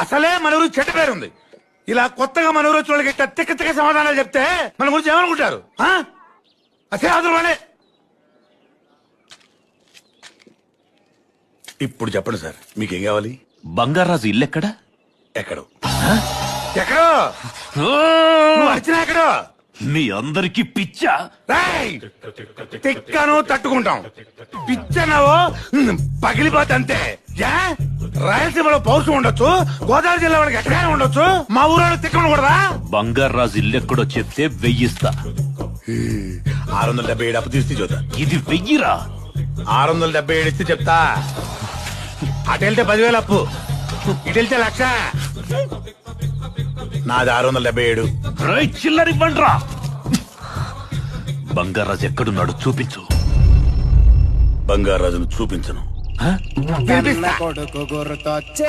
అసలే మన ఊరు చెడ్డ పేరుంది. ఇలా కొత్తగా మన ఊరు వచ్చిన వాళ్ళకి ఇట్లా తిక్క తిక్క సమాధానాలు చెప్తే మన గురించి ఏమనుకుంటారు? అసే అదృవాలే. ఇప్పుడు చెప్పండి సార్, మీకేం కావాలి? బంగారాజు ఇల్లు ఎక్కడ? ఎక్కడో ఎక్కడో నువ్వు వచ్చినా ఎక్కడో. మీ అందరికి పిచ్చా? తిక్కను తట్టుకుంటాం, పిచ్చనవో పగిలిపోతే. రాయలసీమలో పౌరుషం ఉండొచ్చు, గోదావరి జిల్లా వాళ్ళకి ఎక్కడైనా ఉండొచ్చు, మా ఊరు తిక్కను కూడదా? బంగారాజు ఇల్లు ఎక్కడో చెప్తే 1000 ఇస్తా. 677 అప్పు తీస్తే చూద్దా. ఇది 1000రా? 677 ఇస్తే చెప్తా. అటు వెళ్తే 10,000 అప్పు, ఇటు వెళ్తే 1,00,000. నాది 677. చిల్లరివ్వండ్రా. బంగారాజు ఎక్కడున్నాడు చూపించు. బంగారాజును చూపించను. కొడుకు గుర్తొచ్చే